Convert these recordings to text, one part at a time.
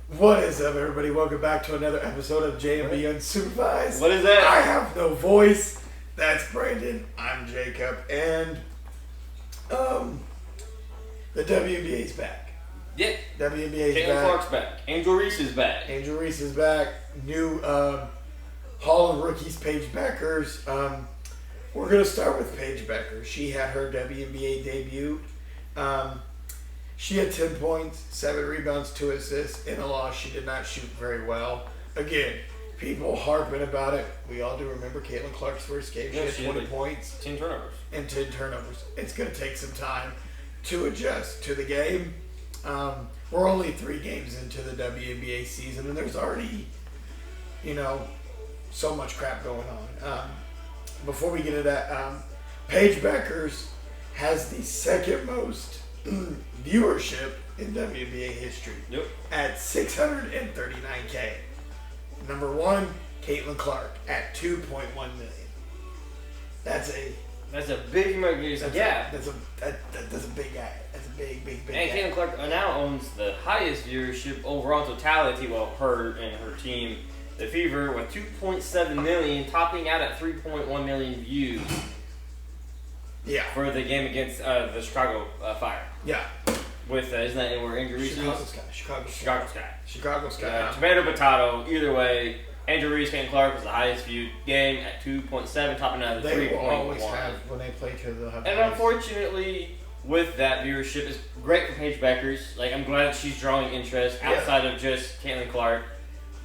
What is up, everybody? Welcome back to another episode of JMB Unsupervised. What is that? I have no voice. That's Brandon. I'm Jacob. And, the WNBA's back. Yeah. WNBA's Caitlin back. Clark's back. Angel Reese is back. Angel Reese is back. New, Hall of Rookies, Paige Beckers. We're going to start with Paige Beckers. She had her WNBA debut. She had 10 points, 7 rebounds, 2 assists. In a loss, she did not shoot very well. Again, people harping about it. We all do remember Caitlin Clark's first game. She had 20 points. 10 turnovers. And 10 turnovers. It's going to take some time to adjust to the game. We're only 3 games into the WNBA season, and there's already, so much crap going on. Before we get into that, Paige Beckers has the second most viewership in WNBA history. Yep. At 639K. Number 1, Caitlin Clark at 2.1 million. That's a big amount of gap. That's a big guy. That's a big And guy. Caitlin Clark now owns the highest viewership overall totality. Well, her and her team, the Fever, with 2.7 million, topping out at 3.1 million views. Yeah. For the game against the Chicago Fire. Yeah. With isn't that where Angel Reese is? Chicago Sky. Tomato potato. Either way, Angel Reese and Clark was the highest viewed game at 2.7, topping out at 3.1. They will always have, when they play each other, they'll have. And unfortunately, with that viewership, it's great for Paige Beckers. Like, I'm glad that she's drawing interest outside of just Caitlin Clark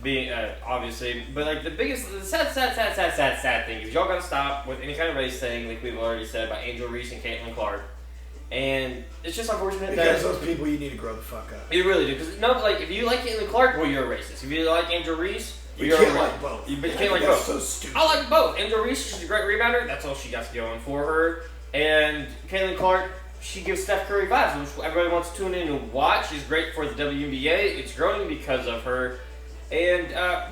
being obviously. But like the sad thing is y'all gotta stop with any kind of race thing, like we've already said about Angel Reese and Caitlin Clark. And it's just unfortunate because those people, you need to grow the fuck up. You really do. Because if you like Caitlin Clark, well, you're a racist. If you like Angel Reese, you can't like both. You can't like both. So stupid. I like both. Angel Reese, she's a great rebounder. That's all she got going for her. And Caitlin Clark, she gives Steph Curry vibes, which everybody wants to tune in and watch. She's great for the WNBA. It's growing because of her. And, I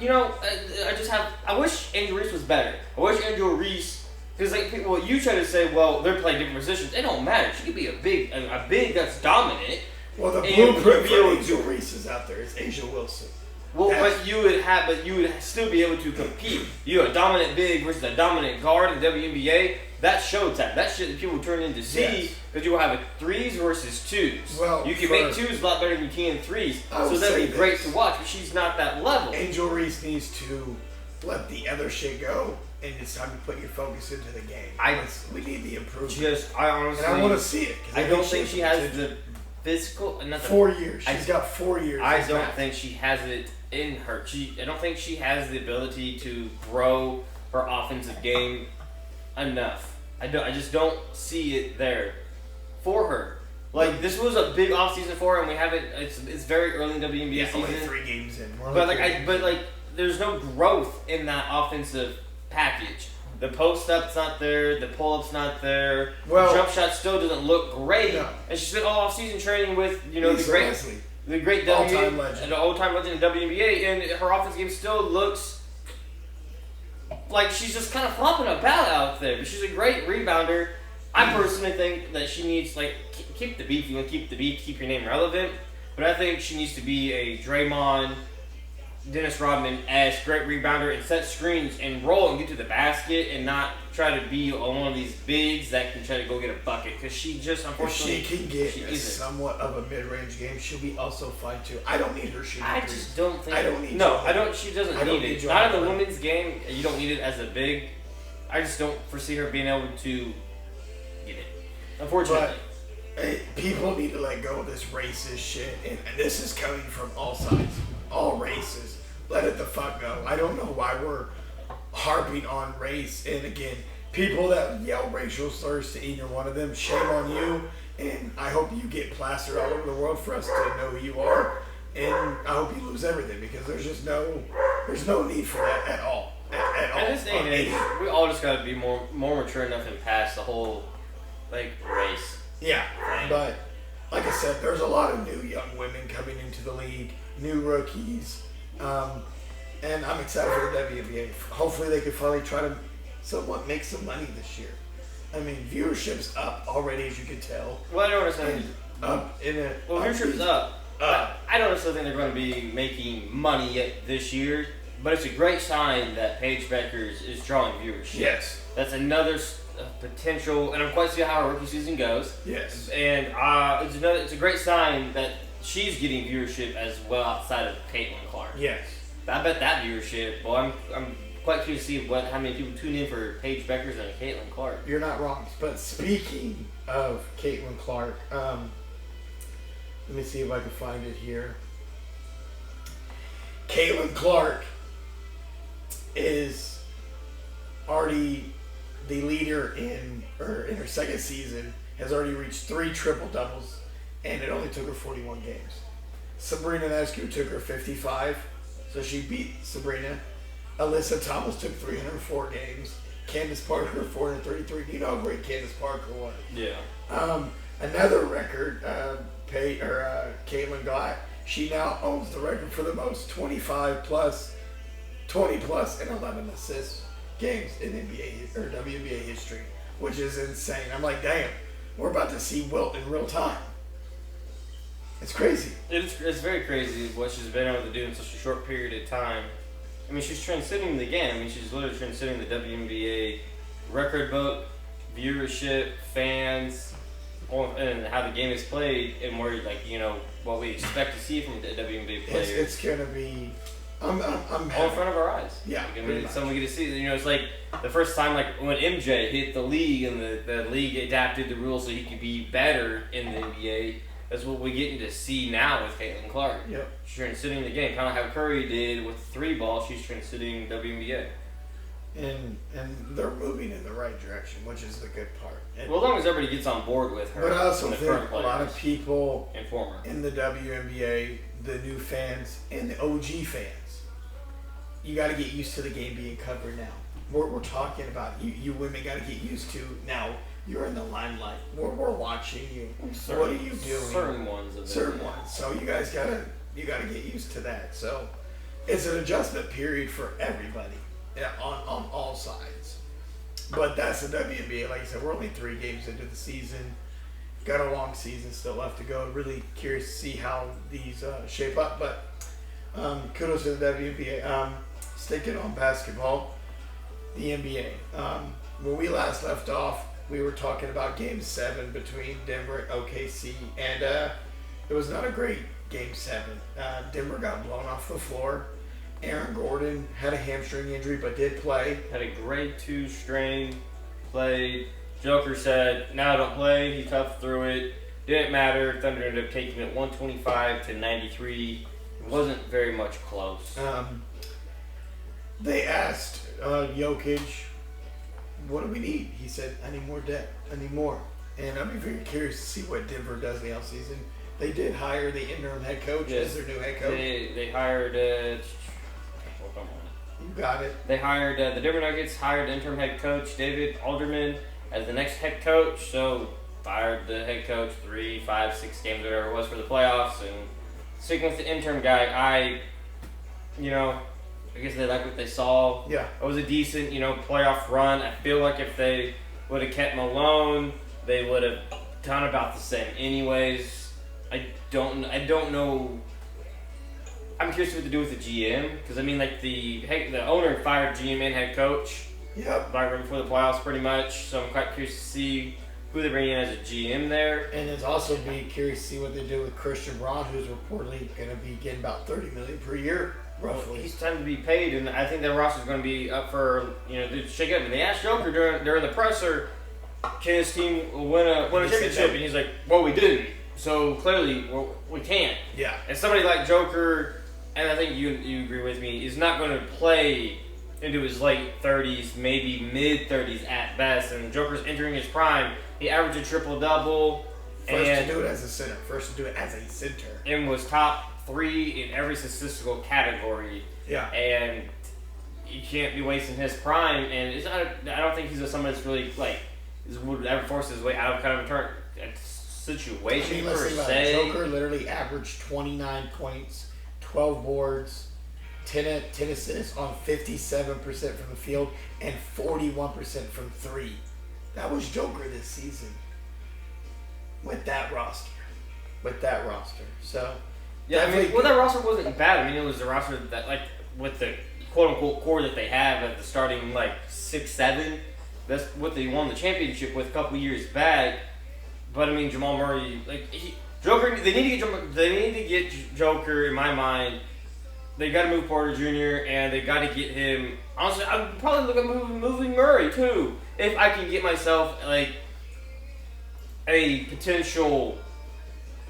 wish Angel Reese was better. I wish Angel Reese, because people, you try to say, well, they're playing different positions. It don't matter. She could be a big that's dominant. Well, the blueprint for Angel Reese is out there. It's Asia Wilson. Well, but you would still be able to compete. You a dominant big versus a dominant guard in WNBA. That's showtime. That shit that people turn into C because you will have a 3s versus 2s. Well, you can make 2s a lot better than you can 3s. So that'd be great to watch, but she's not that level. Angel Reese needs to let the other shit go, and it's time to put your focus into the game. We need the improvement. I honestly, and I want to see it. I don't think she has the physical. 4 years. She's got 4 years. I don't think she has it in her. I don't think she has the ability to grow her offensive game enough. I just don't see it there for her. Like, this was a big offseason for her, and we haven't. It's very early in WNBA season. Only 3 games in. But there's no growth in that offensive package. The post up's not there. The pull up's not there. Well, the jump shot still doesn't look great. No. And she's been all offseason training with the great all-time legend, the all-time legend in WNBA, and her offense game still looks like she's just kind of flopping about out there. But she's a great rebounder. I personally think that she needs keep the beef. You want to keep the beef, keep your name relevant. But I think she needs to be a Draymond, Dennis Rodman-esque great rebounder and set screens and roll and get to the basket and not try to be one of these bigs that can try to go get a bucket, because she just unfortunately if she can get somewhat of a mid-range game, she'll be also fine too. I don't need her shooting. I just don't think. I don't need. No, I don't. She doesn't need it. Not in the women's game. You don't need it as a big. I just don't foresee her being able to get it. Unfortunately. But people need to let go of this racist shit, and this is coming from all sides, all races. Let it the fuck go. I don't know why we're harping on race. And again, people that yell racial slurs to either one of them, shame on you. And I hope you get plastered all over the world for us to know who you are. And I hope you lose everything, because there's no need for that at all. At all. At this day and age, we all just gotta be more mature enough and pass the whole race. Yeah, but like I said, there's a lot of new young women coming into the league, new rookies. And I'm excited for the WNBA. Hopefully they can finally try to somewhat make some money this year. I mean, viewership's up already, as you can tell. Well, I don't understand. Up in it. Well, viewership's up, I don't necessarily think they're going to be making money yet this year, but it's a great sign that Paige Beckers is drawing viewership. Yes. That's another potential, and I'm quite see how our rookie season goes. Yes. And it's a great sign that she's getting viewership as well outside of Caitlin Clark. Yes. I bet that viewership. Well, I'm quite curious to see how many people tune in for Paige Beckers and Caitlin Clark. You're not wrong. But speaking of Caitlin Clark, let me see if I can find it here. Caitlin Clark is already the leader in her second season, has already reached 3 triple-doubles, and it only took her 41 games. Sabrina Ionescu took her 55, so she beat Sabrina. Alyssa Thomas took 304 games. Candace Parker, 433. You know how great Candace Parker was. Yeah. Another record, Caitlin got. She now owns the record for the most 20 plus, and 11 assist games in NBA or WNBA history, which is insane. I'm like, damn, we're about to see Wilt in real time. It's crazy. It's very crazy what she's been able to do in such a short period of time. I mean, she's transcending the game. I mean, she's literally transcending the WNBA record book, viewership, fans, and how the game is played, and where what we expect to see from the WNBA players. It's gonna be. I'm all in front of our eyes. Yeah, something we get to see. It's like the first time, like when MJ hit the league, and the league adapted the rules so he could be better in the NBA. That's what we're getting to see now with Caitlin Clark. Yep. She's transcending the game, kind of how Curry did with 3 ball. She's transcending WNBA. And they're moving in the right direction, which is the good part. Well, as long as everybody gets on board with her. But I also the think a lot of people in the WNBA, the new fans and the OG fans, you got to get used to the game being covered now. We're talking about you women got to get used to now. You're in the limelight. We're watching you. What are you doing? Certain ones. So you guys gotta get used to that. So it's an adjustment period for everybody on all sides. But that's the WNBA. Like I said, we're only 3 games into the season. Got a long season still left to go. Really curious to see how these shape up. But kudos to the WNBA. Sticking on basketball, the NBA. When we last left off, we were talking about Game 7 between Denver and OKC, and it was not a great Game 7. Denver got blown off the floor. Aaron Gordon had a hamstring injury, but did play. Had a grade 2 strain, played. Joker said, "No, don't play." He toughed through it. Didn't matter. Thunder ended up taking it 125-93. It wasn't very much close. They asked Jokic, "What do we need?" He said, "I need more depth. I need more." And I'd be very curious to see what Denver does in the offseason. They did hire the interim head coach as their new head coach. They hired. You got it. They hired the Denver Nuggets hired interim head coach David Alderman as the next head coach. So fired the head coach 3, 5, 6 games, whatever it was for the playoffs, and sticking with the interim guy. I guess they like what they saw. Yeah. It was a decent, playoff run. I feel like if they would have kept Malone, they would have done about the same anyways. I don't know. I'm curious what to do with the GM, because I mean, like the owner fired GM and head coach. Yep. Right before the playoffs, pretty much. So I'm quite curious to see who they bring in as a GM there. And it's also be curious to see what they do with Christian Braun, who's reportedly going to be getting about $30 million per year. Roughly. Well, he's time to be paid, and I think their roster is going to be up for to shake up. And they asked Joker during the presser, "Can his team win a championship?" And he's like, "Well, we didn't. So clearly, we can't." Yeah. And somebody like Joker, and I think you agree with me, is not going to play into his late 30s, maybe mid 30s at best. And Joker's entering his prime. He averaged a triple-double. First to do it as a center. And was top 3 in every statistical category. Yeah. And you can't be wasting his prime. And it's not. I don't think he's someone that's really would ever force his way out of kind of a situation per se. Joker literally averaged 29 points, 12 boards, 10 assists on 57% from the field and 41% from 3. That was Joker this season with that roster. So Yeah, I mean, well, that roster wasn't bad. I mean, it was the roster that, like, with the quote-unquote core that they have at the starting, like, 6, 7. That's what they won the championship with a couple years back. But, I mean, Jamal Murray, like, Joker, they need to get Joker, in my mind. They got to move Porter Jr., and they got to get him. Honestly, I'm probably looking at moving Murray, too. If I can get myself, like, a potential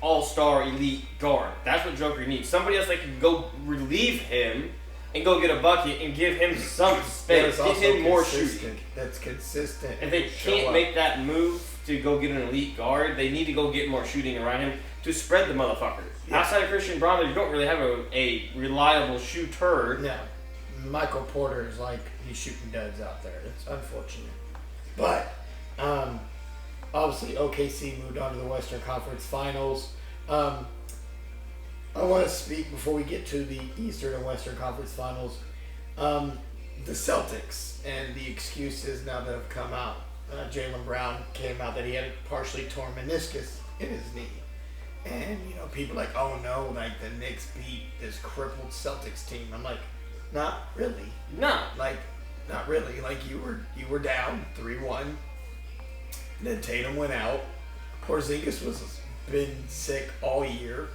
all-star elite guard. That's what Joker needs. Somebody else that can go relieve him and go get a bucket and give him some space. Give him more shooting. That's consistent. If they can't make that move to go get an elite guard, they need to go get more shooting around him to spread the motherfucker. Yeah. Outside of Christian Braun, you don't really have a reliable shooter. Yeah. Michael Porter is like, he's shooting duds out there. It's unfortunate. But, obviously, OKC moved on to the Western Conference Finals. I want to speak before we get to the Eastern and Western Conference Finals. The Celtics and the excuses now that have come out. Jaylen Brown came out that he had a partially torn meniscus in his knee. And, you know, people are like, oh no, like the Knicks beat this crippled Celtics team. I'm like, not really. No. Like, not really. Like, you were down 3-1. Then Tatum went out. Porzingis was been sick all year.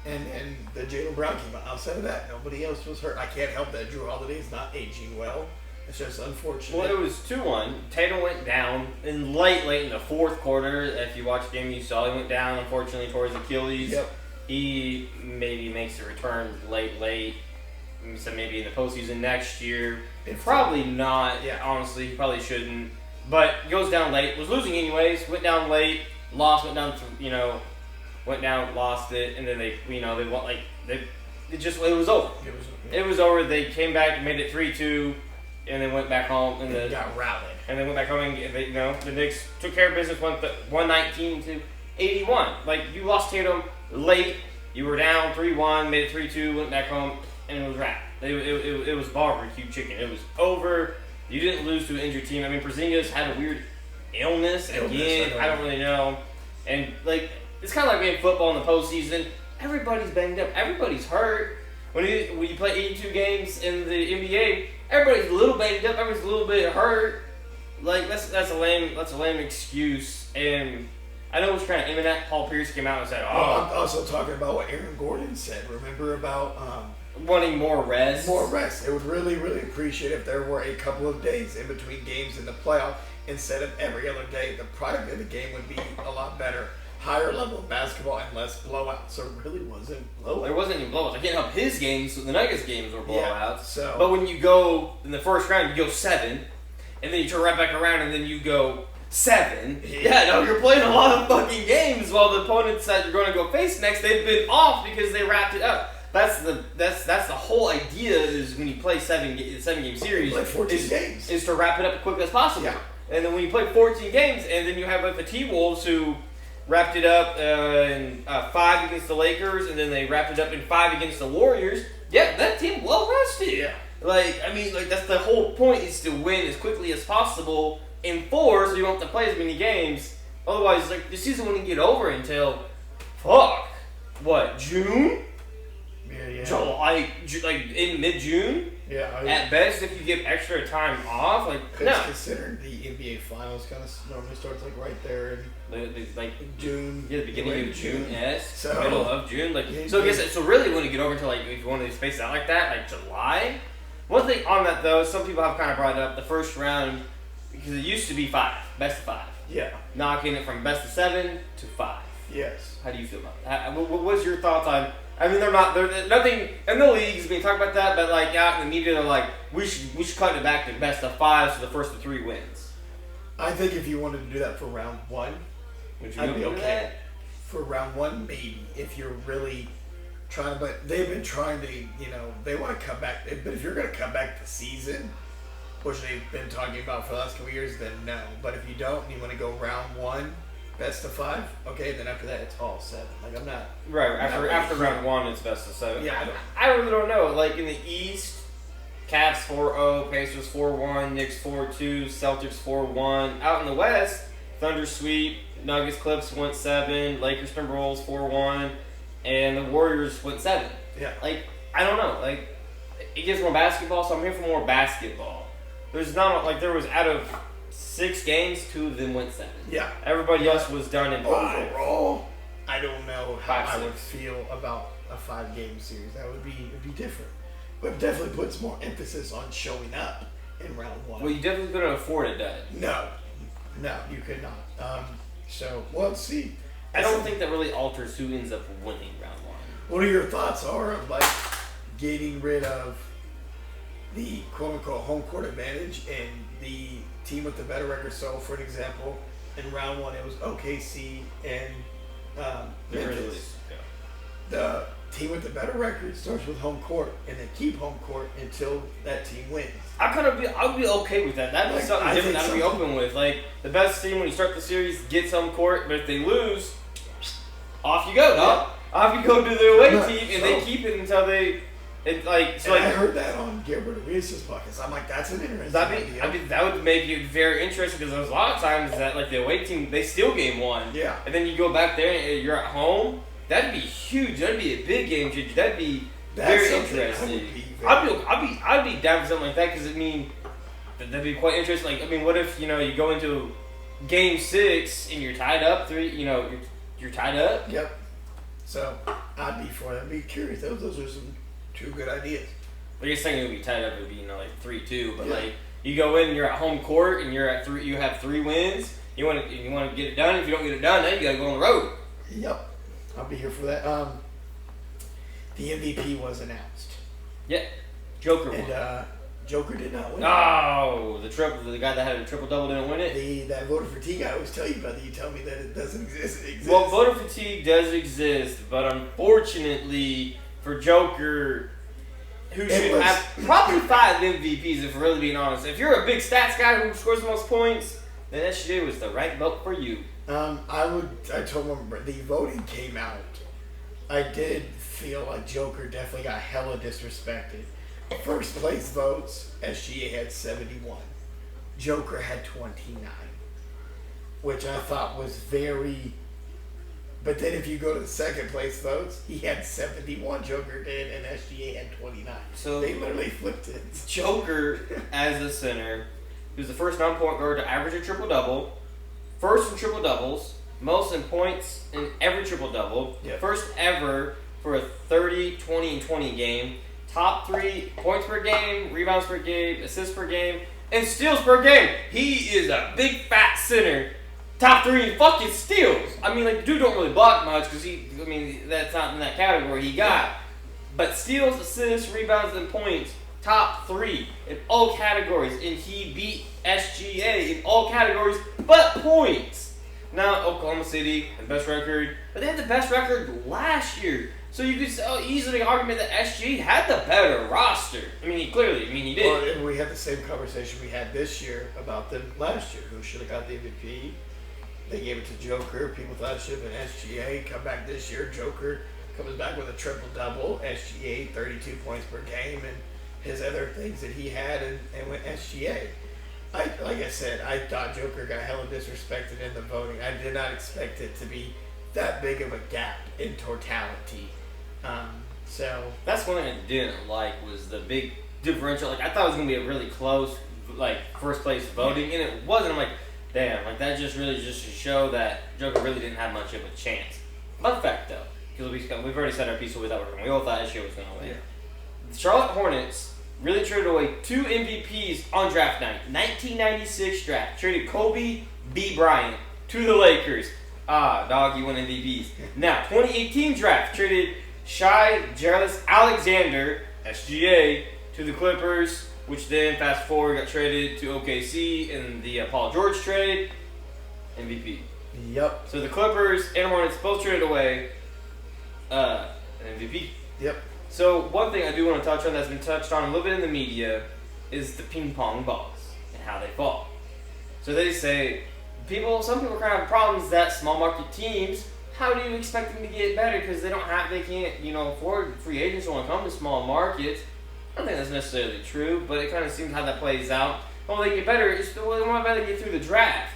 And the Jaylen Brown came out. Outside of that, nobody else was hurt. I can't help that Drew Holiday is not aging well. It's just unfortunate. Well, it was 2-1. Tatum went down in late in the fourth quarter. If you watched the game, you saw he went down, unfortunately, towards Achilles. Yep. He maybe makes a return late. So maybe in the postseason next year. Probably not. Yeah, honestly, he probably shouldn't. But goes down late. Was losing anyways. Went down late. Lost. Went down. Went down. Lost it. And then they won it was over. It was over. They came back and made it 3-2. And then went back home. And they got rallied. And then went back home and the Knicks took care of business. 119-81. Like, you lost Tatum late. You were down 3-1. Made it 3-2. Went back home. And it was wrapped. It was barbecue chicken. It was over. You didn't lose to an injured team. I mean, Porzingis had a weird illness again. I don't really know. And, like, it's kind of like being football in the postseason. Everybody's banged up. Everybody's hurt. When you play 82 games in the NBA, everybody's a little banged up. Everybody's a little bit hurt. Like, that's a lame excuse. And I know what you're trying to aim at. Paul Pierce came out and said, I'm also talking about what Aaron Gordon said. Remember about wanting more rest? More rest. It would really, really appreciate if there were a couple of days in between games in the playoff instead of every other day. The product of the game would be a lot better. Higher level of basketball and less blowouts. So it really wasn't blowouts. There wasn't any blowouts. I can't help his games. So the Nuggets games were blowouts. Yeah, but when you go in the first round, you go 7, and then you turn right back around, and then you go 7. Yeah, you're playing a lot of fucking games while the opponents that you're going to go face next, they've been off because they wrapped it up. That's the whole idea is when you play 7-game series. Play 14 games. Is to wrap it up as quickly as possible. Yeah. And then when you play 14 games, and then you have like the T-Wolves who wrapped it up in 5 against the Lakers, and then they wrapped it up in 5 against the Warriors. Yeah, that team well rested. Yeah. That's the whole point is to win as quickly as possible in 4, so you don't have to play as many games. Otherwise, like, the season wouldn't get over until, June? Yeah. July, in mid-June? Yeah. At best, if you give extra time off, considering the NBA Finals kind of normally starts like right there in June. Yeah, the beginning of June, yes. So, middle of June, so really wouldn't get over until if you wanted to space it out like that, like July. One thing on that though, some people have kind of brought up the first round because it used to be 5, best of 5. Yeah. Knocking it from best of 7 to 5. Yes. How do you feel about that? What was your thoughts on? I mean, they're nothing in the leagues being talked about that, but like out in the media, they're like, we should cut it back to best of 5, so the first of 3 wins. I think if you wanted to do that for round 1, I'd be okay. For round 1, maybe if you're really trying to, but they've been trying to, they want to cut back. But if you're going to cut back the season, which they've been talking about for the last couple of years, then no. But if you don't, and you want to go round 1. Best of 5, okay. Then after that, it's all 7. Like I'm not right after round 1, it's best of 7. Yeah, I really don't know. Like in the East, Cavs 4-0, Pacers 4-1, Knicks 4-2, Celtics 4-1. Out in the West, Thunder sweep, Nuggets Clips 1-7, Lakers Timberwolves 4-1, and the Warriors went 7. Yeah. Like, I don't know. Like, it gets more basketball, so I'm here for more basketball. There's not, like, there was out of 6 games, 2 of them went 7. Yeah. Everybody else was done in 5. Overall, I don't know how 5, I would 6. feel about a 5-game series. It'd be different. But it definitely puts more emphasis on showing up in round 1. Well, you definitely couldn't afford it, Dad. No, you could not. So, well, let's see. I don't think that really alters who ends up winning round 1. What are your thoughts of like getting rid of the quote-unquote home court advantage and the team with the better record? So, for an example, in round 1 it was OKC and Memphis. The team with the better record starts with home court, and they keep home court until that team wins. I would be okay with that. That'd be Like, something I different. think I'd be open with. Like, the best team when you start the series gets home court, but if they lose, off you go, dog. Off you go to the away team, and they keep it until they. I heard that on Gilbert Arenas' podcast. I'm like, that's an interesting idea. That would make it very interesting because there's a lot of times that like the away team they steal game 1, Yeah. and then you go back there and you're at home. That'd be huge. That'd be a big game changer. That'd be very interesting. I'd be down for something like that because that'd be quite interesting. Like, what if you go into game 6 and you're tied up 3? You're tied up. Yep. So I'd be for that. I'd be curious. Those are some 2 good ideas. Well, you're saying it would be tied up. It would be like 3-2. But yeah. like you go in, you're at home court, and you're at 3. You have 3 wins. You want to get it done. If you don't get it done, then you got to go on the road. Yep. I'll be here for that. The MVP was announced. Yeah, Joker won. And Joker did not win. Oh, the guy that had a triple-double didn't win it? That voter fatigue I always tell you about, that you tell me that it doesn't exist. It exists. Well, voter fatigue does exist, but unfortunately for Joker, who should have probably 5 MVPs if we're really being honest. If you're a big stats guy who scores the most points, then SGA was the right vote for you. I told him the voting came out. I did feel like Joker definitely got hella disrespected. First place votes, SGA had 71. Joker had 29. Which I thought was very... But then if you go to the second place votes, he had 71, Joker did, and SGA had 29. So they literally flipped it. Joker, as a center, he was the first non-point guard to average a triple-double, first in triple-doubles, most in points in every triple-double, first ever for a 30, 20, and 20 game, top 3 points per game, rebounds per game, assists per game, and steals per game. He is a big fat center. Top 3 in fucking steals. Dude don't really block much because that's not in that category he got. But steals, assists, rebounds, and points, top 3 in all categories. And he beat SGA in all categories but points. Now, Oklahoma City, the best record. But they had the best record last year. So you could easily argue that SGA had the better roster. He did. Well, and we had the same conversation we had this year about them last year. Who should have got the MVP? They gave it to Joker. People thought it should have been SGA. Come back this year, Joker comes back with a triple-double. SGA, 32 points per game, and his other things that he had, and went SGA. Like I said, I thought Joker got hella disrespected in the voting. I did not expect it to be that big of a gap in totality. So that's one thing I didn't like was the big differential. I thought it was going to be a really close, first place voting, and it wasn't. I'm like, damn, that just to show that Joker really didn't have much of a chance. Fun fact, though, because we've already said our piece with that working. We all thought SGA was going to win. Yeah. The Charlotte Hornets really traded away 2 MVPs on draft night. 1996 draft. Traded Kobe B. Bryant to the Lakers. Dog, you won MVPs. Now, 2018 draft. Traded Gilgeous-Alexander, SGA, to the Clippers, which then, fast forward, got traded to OKC in the Paul George trade. MVP. Yep. So the Clippers and Hornets both traded away an MVP. Yep. So one thing I do want to touch on that's been touched on a little bit in the media is the ping pong balls and how they fall. So they say some people kind of have problems that small market teams. How do you expect them to get better? Because they can't, afford free agents who want to come to small markets. I don't think that's necessarily true, but it kind of seems how that plays out. Well, they get better. They want to better get through the draft.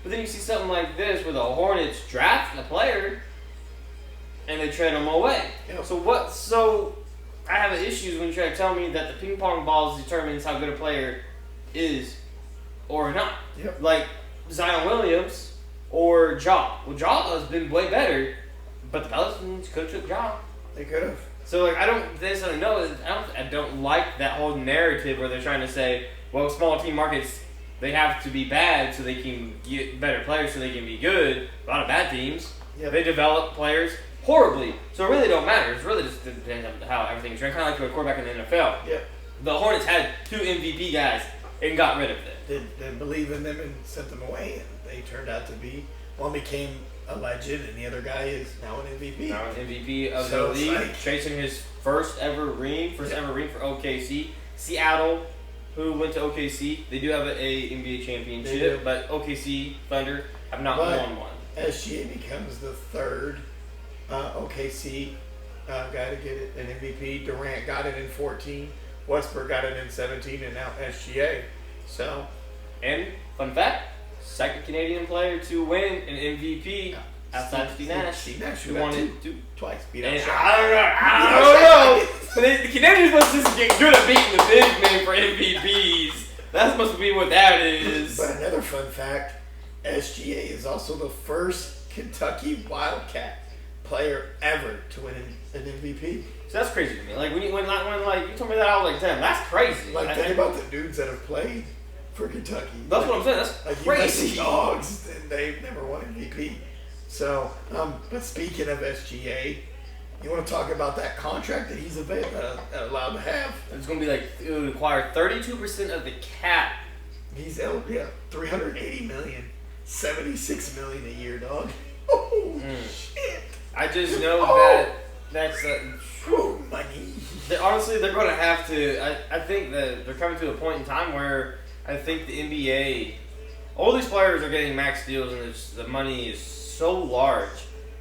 But then you see something like this where the Hornets draft a player, and they trade them away. Yep. So I have issues when you try to tell me that the ping pong balls determines how good a player is or not. Yep. Like Zion Williams or Ja. Well, Ja has been way better, but the Pelicans could have took Ja. They could have. So like I don't necessarily know. I don't like that whole narrative where they're trying to say, well, small team markets, they have to be bad so they can get better players so they can be good. A lot of bad teams, they develop players horribly, so it really don't matter. It's really just depends on how everything's run. Kind of like a quarterback in the NFL. Yep. The Hornets had 2 MVP guys and got rid of them. They believe in them and sent them away, and they turned out to be. One became a legend, and the other guy is now an MVP. Now an MVP of So the it's league, like- chasing his first ever ring for OKC. Seattle, who went to OKC, they do have a NBA They championship, do. but OKC Thunder have not won one. SGA becomes the third OKC guy to get it, an MVP. Durant got it in 14. Westbrook got it in 17, and now SGA. So, And fun fact, second Canadian player to win an MVP outside of Steve Nash. Steve Nash, who who won got it two, twice. Beat And out I don't know. But the Canadians must just get good at beating the big men for MVPs. That's supposed to be what that is. But another fun fact, SGA is also the first Kentucky Wildcat player ever to win an MVP. So that's crazy to me. Like when you told me that, I was like, damn, that's crazy. Like, think about the dudes that have played for Kentucky. That's what I'm saying. That's Like, crazy. you dogs, and they've never won MVP. So, but speaking of SGA, you want to talk about that contract that he's allowed to have? It's gonna be like it would require 32% of the cap. He's $380 million, $76 million a year, dog. Oh shit! I just know that's money. honestly they're going to have to. I think that they're coming to a point in time where I think the NBA, all these players are getting max deals and the money is so large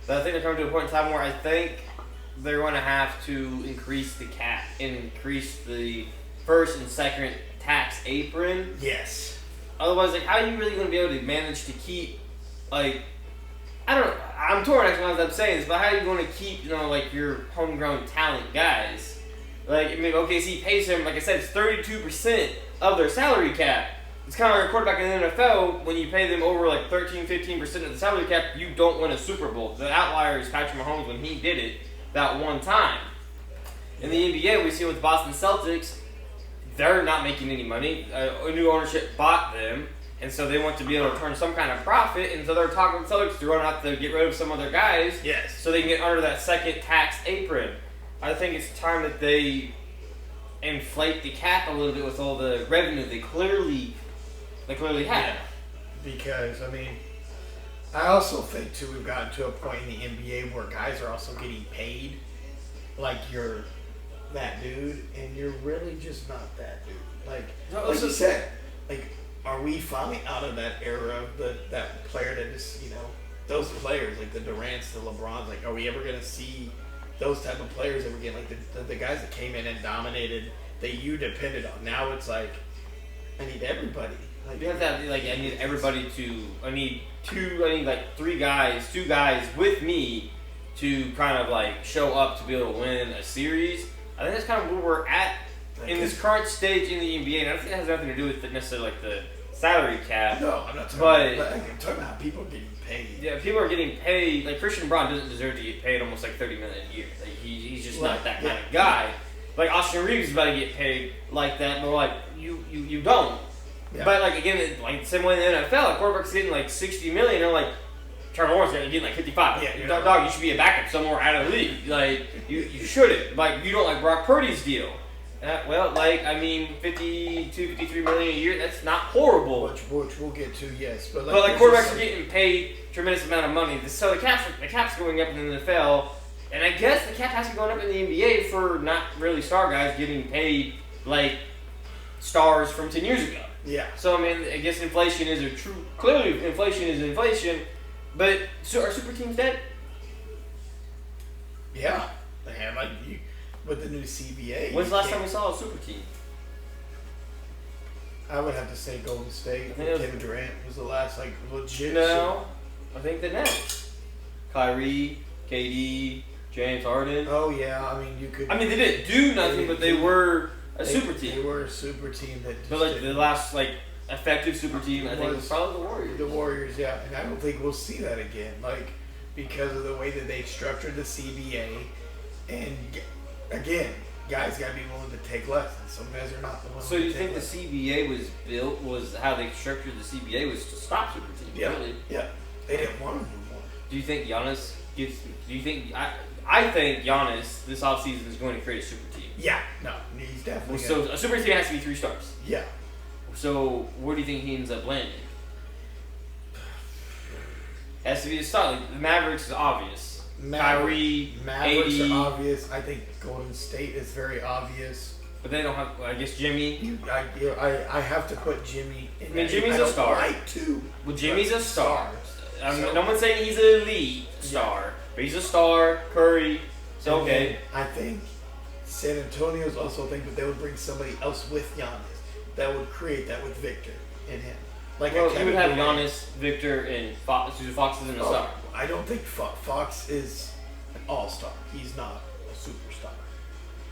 that I think they're coming to a point in time where I think they're going to have to increase the cap, increase the first and second tax apron. Yes. Otherwise, like, how are you really going to be able to manage to keep, like, I don't know, I'm torn actually as I'm saying this, but how are you going to keep, like, your homegrown talent guys? Like, I mean, OKC pays him, like I said, it's 32% of their salary cap. It's kind of like a quarterback in the NFL, when you pay them over, like, 13-15% of the salary cap, you don't win a Super Bowl. The outlier is Patrick Mahomes when he did it that one time. In the NBA, we see with the Boston Celtics, they're not making any money. A new ownership bought them, and so they want to be able to turn some kind of profit, and so they're talking with Celtics to run out to get rid of some other guys, Yes. so they can get under that second tax apron. I think it's time that they inflate the cap a little bit with all the revenue they clearly have. Yeah. Because, I mean, I also think, too, we've gotten to a point in the NBA where guys are also getting paid like you're that dude, and you're really just not that dude. Like you said, like, are we finally out of that era of that player that just, those players, like the Durants, the LeBrons, like, are we ever going to see those type of players ever again? Like the guys that came in and dominated that you depended on. Now it's like, I need everybody. Like, You have to have, like, I need everybody I need like two guys with me to kind of like show up to be able to win a series. I think that's kind of where we're at in this current stage in the NBA, and I don't think it has nothing to do with necessarily like the salary cap. No, I'm not talking about I'm talking about how people are getting paid. Yeah, people are getting paid. Like, Christian Braun doesn't deserve to get paid almost like $30 million a year. Like, he's just not that kind of guy. Like, Austin Reeves is about to get paid like that, but like you don't. Yeah. But like, again, like same way in the NFL, a quarterback's getting like $60 million, and like Trevor Lawrence getting like 55. Yeah, dog, you should be a backup somewhere out of the league. Like, you shouldn't. Like, you don't like Brock Purdy's deal. I mean, $52, $53 million a year, that's not horrible. Which we'll get to, yes. But like quarterbacks are getting paid a tremendous amount of money. So the cap's going up in the NFL, and I guess the cap has to be going up in the NBA for not really star guys getting paid like stars from 10 years ago. Yeah. So, I mean, I guess inflation is clearly inflation is inflation, but so are super teams dead? Yeah. They have, like, with the new CBA. When's the last time we saw a super team? I would have to say Golden State. Kevin Durant was the last, like, legit. No, I think the Nets. Kyrie, KD, James Harden. Oh yeah, I mean you could. I mean they didn't do nothing, but they were a super They team. were a super team that. Just But like didn't- the last effective super team, I think was probably the Warriors. The Warriors, yeah, and I don't think we'll see that again. Like because of the way that they structured the CBA, and again, guys got to be willing to take lessons. Some guys are not the ones. So you think the CBA was how they structured the CBA was to stop super teams? Yeah, Really? yeah. They didn't want to move on. Do you think Giannis gets? Do you think I think Giannis this offseason is going to create a super team. Yeah, no, he's definitely. So a super team has to be 3 stars. Yeah. So where do you think he ends up landing? Has to be the star. Like, the Mavericks is obvious. Kyrie, Mavericks AD, are obvious. I think Golden State is very obvious. but they don't have. I guess Jimmy. I have to put Jimmy in. I mean, that. Jimmy's I a don't star. like to. Well, Jimmy's a star. So- No one's saying he's an elite star, but he's a star. Curry. So And okay. then I think San Antonio's also think that they would bring somebody else with Giannis that would create that with Victor in him. Like Well, a you Kevin would have Durant. Giannis, Victor, and Fox. Fox isn't a star. I don't think Fox is an all-star. He's not a superstar.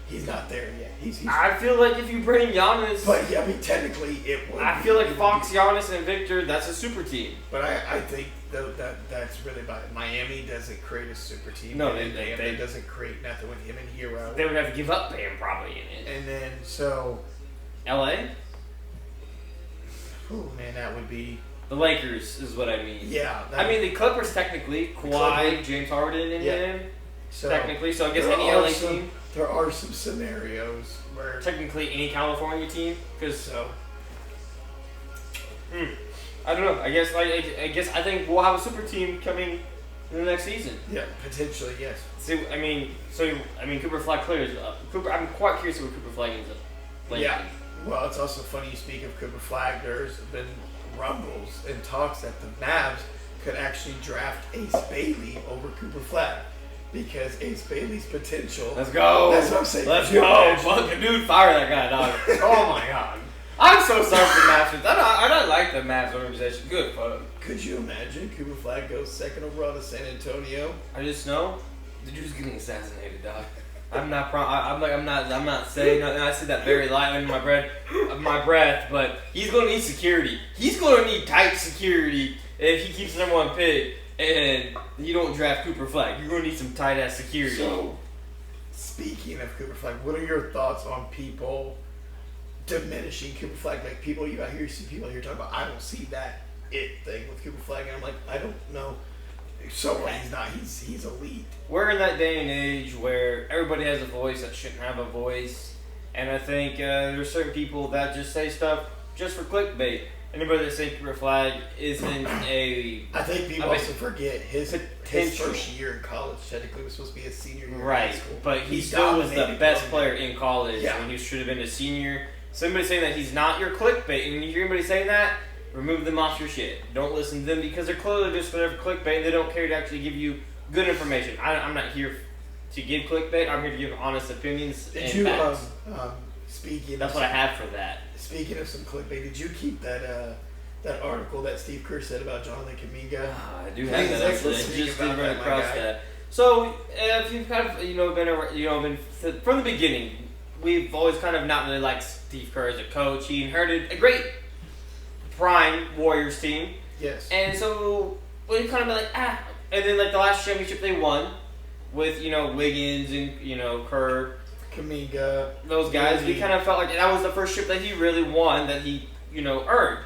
He's not there yet. He's I feel like if you bring Giannis, but yeah, I mean technically it would. I be- feel like it would Fox, be- Giannis, and Victor. That's a super team. But I think that's really about it. Miami doesn't create a super team. No, and they Bam doesn't create nothing with him and Hero. They would have to give up Bam probably in it. And then so, LA, oh man, that would be the Lakers is what I mean. yeah. I mean the Clippers technically, Kawhi, Clippers. James Harden, and Yeah. them so technically. So I guess there any are LA some- team, There are some scenarios where technically any California team, because so I don't know. I guess I think we'll have a super team coming in the next season. yeah, potentially yes. See, Cooper Flag clears. Cooper, I'm quite curious what Cooper Flag ends up playing. Yeah. Well, it's also funny you speak of Cooper Flag. There's been rumbles and talks that the Mavs could actually draft Ace Bailey over Cooper Flag because Ace Bailey's potential. Let's go. That's what I'm saying. Let's Could you go. imagine? Fucking dude, fire that guy, dog. Oh my god. I'm so sorry for the Mavs. I don't like the Mavs organization. Good fuck. Could you imagine Cooper Flag goes second overall to San Antonio? I just know the dude's getting assassinated, dog. I'm not I'm not saying nothing. I said that very lightly under my breath, but he's gonna need security. He's gonna need tight security if he keeps the number 1 pick and you don't draft Cooper Flag. You're gonna need some tight ass security. So, speaking of Cooper Flag, what are your thoughts on people diminishing Cooper Flag? Like people you see people here talking about, I don't see that it thing with Cooper Flag, and I'm like, I don't know. So what? He's not. He's elite. We're in that day and age where everybody has a voice that shouldn't have a voice, and I think there's certain people that just say stuff just for clickbait. Anybody that says Cooper Flag isn't a I think people also forget his potential. first year in college technically was supposed to be his senior year in right, high school. but he still was the dominated best going player in. in college Yeah. when he should have been a senior. Somebody saying that he's not your clickbait, and when you hear anybody saying that, remove them off your shit. Don't listen to them because they're clearly just there for clickbait. They don't care to actually give you good information. I'm not here to give clickbait. I'm here to give honest opinions Did and you facts. speaking? That's of what I have for that. Speaking of some clickbait, did you keep that article that Steve Kerr said about Jonathan Kuminga? I do have that actually. I Please just speak did about run that, my across guy. that. So if you've kind of been from the beginning, we've always kind of not really liked Steve Kerr as a coach. He inherited a great prime Warriors team, Yes. and so we've kind of been like and then like the last championship they won with Wiggins and Kerr, Kuminga. those guys, we Lee. kind of felt like that was the first chip that he really won, that he earned.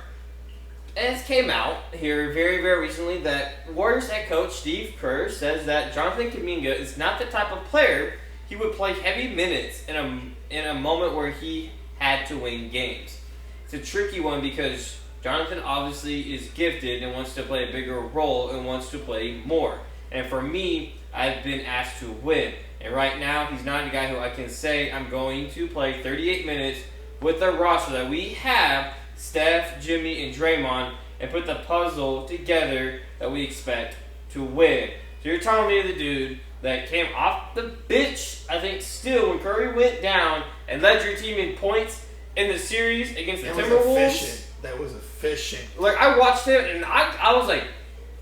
And it came out here very, very recently that Warriors head coach Steve Kerr says that Jonathan Kuminga is not the type of player he would play heavy minutes in a moment where he had to win games. It's a tricky one because Jonathan obviously is gifted and wants to play a bigger role and wants to play more. And for me, I've been asked to win. And right now, he's not a guy who I can say I'm going to play 38 minutes with the roster that we have, Steph, Jimmy, and Draymond, and put the puzzle together that we expect to win. So you're telling me the dude that came off the bench, I think still, when Curry went down and led your team in points in the series against the That was Timberwolves. efficient. That was efficient. Like, I watched it and I was like,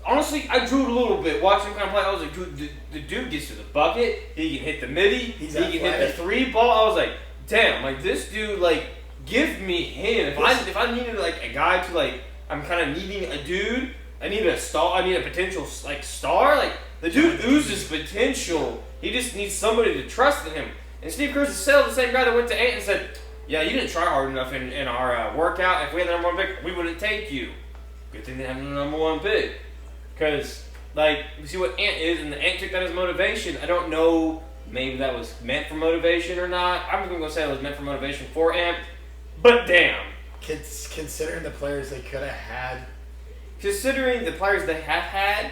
honestly, I drew a little bit watching him kind of play. I was like, dude, the dude gets to the bucket. He can hit the midi. He can hit the three ball. I was like, damn, like this dude, like give me him. If I needed like a guy to like, I'm kind of needing a dude. I need a star. I need a potential like star. Like the dude oozes potential. He just needs somebody to trust in him. And Steve Kerr's the same guy that went to Ant and said, yeah, you didn't try hard enough in our workout. If we had the number one pick, we wouldn't take you. Good thing they have the number one pick. Because, like, you see what Ant is, and the Ant took that as motivation. I don't know, maybe that was meant for motivation or not. I'm going to say it was meant for motivation for Ant. But damn. Considering the players they could have had. Considering the players they have had,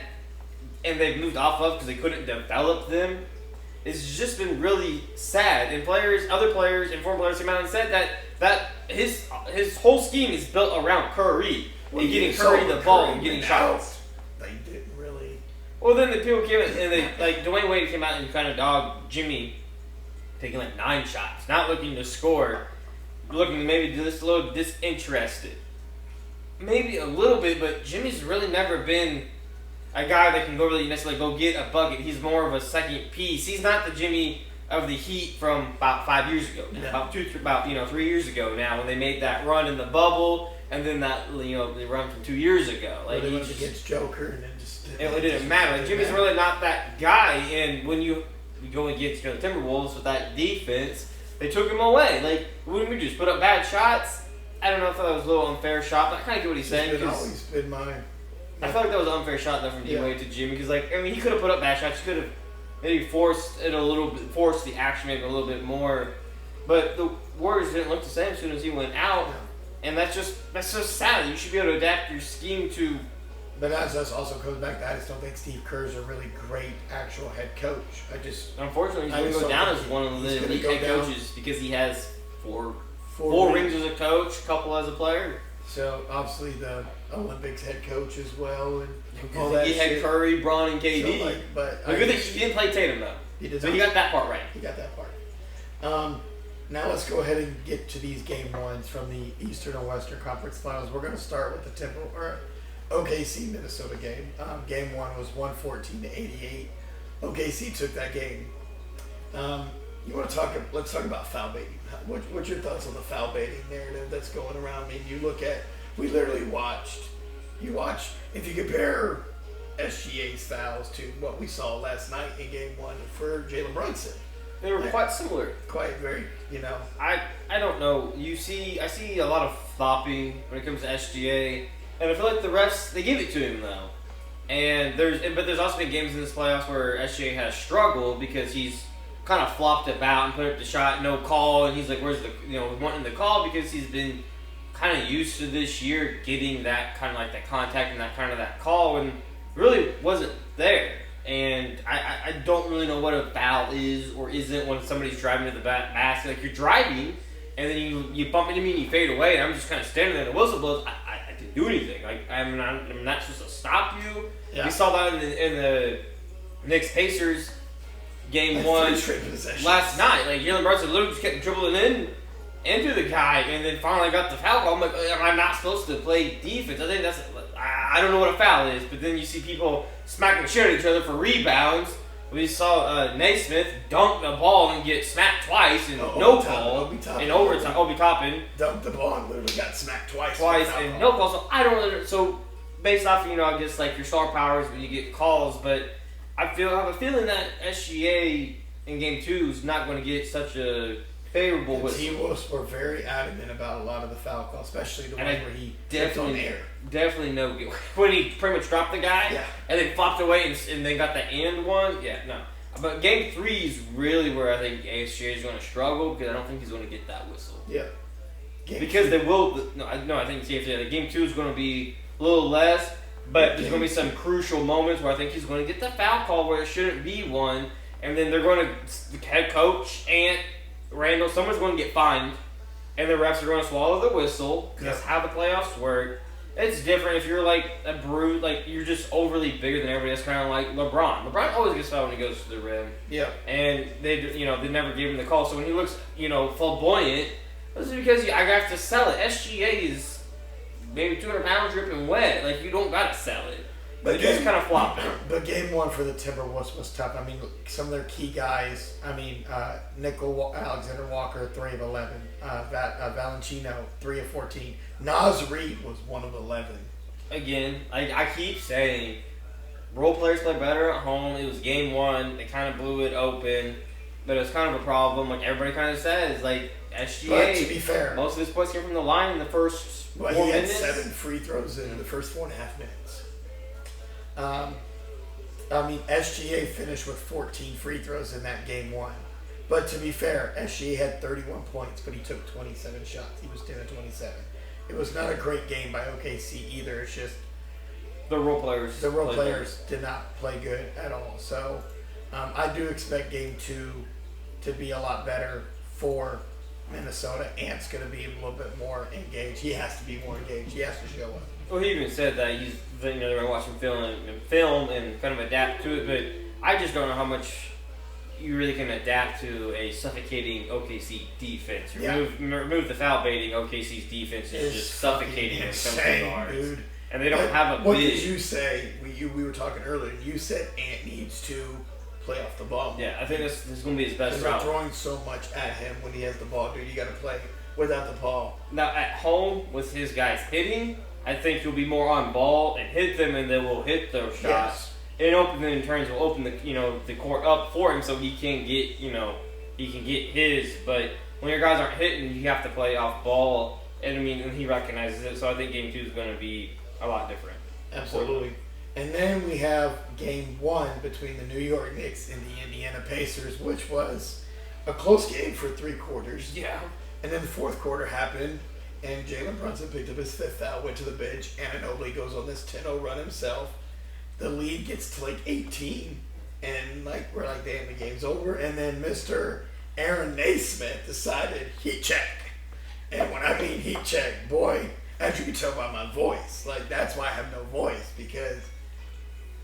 and they've moved off of because they couldn't develop them, it's just been really sad. And other players, and former players came out and said that his whole scheme is built around Curry and getting Curry the ball and getting shots. They didn't really. Well, then the people came in and they like Dwayne Wade came out and kind of dogged Jimmy, taking like 9 shots, not looking to score, looking maybe just a little disinterested, maybe a little bit. But Jimmy's really never been a guy that can really necessarily go get a bucket. He's more of a second piece. He's not the Jimmy of the Heat from about 5 years ago. Now. About 3 years ago now, when they made that run in the bubble, and then that the run from 2 years ago. Like he went against Joker, and it just it didn't matter. Like Jimmy's really not that guy. And when you go against the Timberwolves with that defense, they took him away. Like when we just put up bad shots, I don't know if that was a little unfair shot, but I kind of get what he's saying. It's always been mine. I feel like that was an unfair shot though from D-Wade to Jimmy because he could have put up bad shots. He could have maybe forced the action maybe a little bit more, but the Warriors didn't look the same as soon as he went out, and that's just sad. You should be able to adapt your scheme to. But that also comes back to I just don't think Steve Kerr's a really great actual head coach. Unfortunately he's going to go down as one of the elite head coaches because he has four rings as a coach, a couple as a player. So obviously the Olympics head coach as well, and all that he had Curry, Bron, and KD. So but good thing he didn't play Tatum though. He did. So he got that part right. He got that part. Now let's go ahead and get to these game ones from the Eastern and Western Conference Finals. We're going to start with the OKC Minnesota game. Game 1 was 114-88. OKC took that game. Let's talk about foul baiting. What's your thoughts on the foul baiting narrative that's going around? I mean, we literally watched. If you compare SGA's fouls to what we saw last night in Game 1 for Jalen Brunson, they were quite similar. Quite very, I don't know. I see a lot of flopping when it comes to SGA, and I feel like the refs they give it to him though. And there's also been games in this playoffs where SGA has struggled because he's kind of flopped about and put up the shot, no call, and he's like, where's wanting the call because he's been kind of used to this year getting that kind of like that contact and that call and really wasn't there. And I don't really know what a foul is or isn't when somebody's driving to the basket. Like you're driving and then you bump into me and you fade away and I'm just kind of standing there and the whistle blows. I didn't do anything. Like I'm not supposed to stop you. Yeah. We saw that in the Knicks Pacers Game 1 last night. Like Jalen Brunson literally just kept dribbling into the guy, and then finally got the foul call. I'm like, am I not supposed to play defense? I think I don't know what a foul is. But then you see people smacking the shit at each other for rebounds. We saw Naismith dunk the ball and get smacked twice and no call in overtime. Obi Toppin dunked the ball and literally got smacked twice and no call. So I don't really. So based off I guess like your star powers when you get calls, but I have a feeling that SGA in Game 2 is not going to get such a favorable whistle. Team Wolves were very adamant about a lot of the foul calls, especially the one where he kept on air. Definitely no. When he pretty much dropped the guy and then flopped away and then got the end one. Yeah, no. But Game 3 is really where I think SGA is going to struggle because I don't think he's going to get that whistle. Yeah. Because they will. No, I think Game 2 is going to be a little less. But there's going to be some crucial moments where I think he's going to get the foul call where it shouldn't be one. And then they're going to, the head coach, Ant, Randall, someone's going to get fined. And the refs are going to swallow the whistle. Because that's how the playoffs work. It's different if you're like a brute, like you're just overly bigger than everybody. That's kind of like LeBron. LeBron always gets fouled when he goes to the rim. Yeah. And they never give him the call. So when he looks, flamboyant, this is because I got to sell it. SGA is maybe 200 pounds dripping wet. Like, you don't got to sell it. But they just kind of flopped. But game one for the Timberwolves was tough. I mean, some of their key guys. I mean, Alexander Walker, 3 of 11. Valentino, 3 of 14. Naz Reid was 1 of 11. Again, I keep saying, role players play better at home. It was game one. They kind of blew it open. But it was kind of a problem, like everybody kind of says. Like, SGA, but to be fair, most of his points came from the line in the first 4 he had minutes. 7 free throws in the first 4.5 minutes. I mean, SGA finished with 14 free throws in that game one. But to be fair, SGA had 31 points, but he took 27 shots. He was 10 of 27. It was not a great game by OKC either. It's just the role players did not play good at all. So I do expect game 2 to be a lot better for Minnesota. Ant's going to be a little bit more engaged. He has to be more engaged. He has to show up. Well, he even said that they're going to watch him film and kind of adapt to it. But I just don't know how much you really can adapt to a suffocating OKC defense. Remove the foul baiting. OKC's defense is just suffocating when it comes to guards. Dude. And they don't have a what big. What did you say? We were talking earlier. You said Ant needs to play off the ball. Yeah, I think this is going to be his best route. They're throwing so much at him when he has the ball, dude. You got to play without the ball. Now, at home, with his guys hitting, I think he'll be more on ball and hit them, and they will hit those shots. Yes. And in turns will open the court up for him so he can get his. But when your guys aren't hitting, you have to play off ball. And I mean, and he recognizes it. So I think game 2 is going to be a lot different. Absolutely. And then we have game 1 between the New York Knicks and the Indiana Pacers, which was a close game for 3 quarters. Yeah. And then the 4th quarter happened, and Jalen Brunson picked up his 5th foul, went to the bench. Anunoby goes on this 10-0 run himself. The lead gets to 18, and we're like, damn, the game's over. And then Mr. Aaron Naismith decided heat check. And when I mean heat check, boy, as you can tell by my voice, that's why I have no voice, because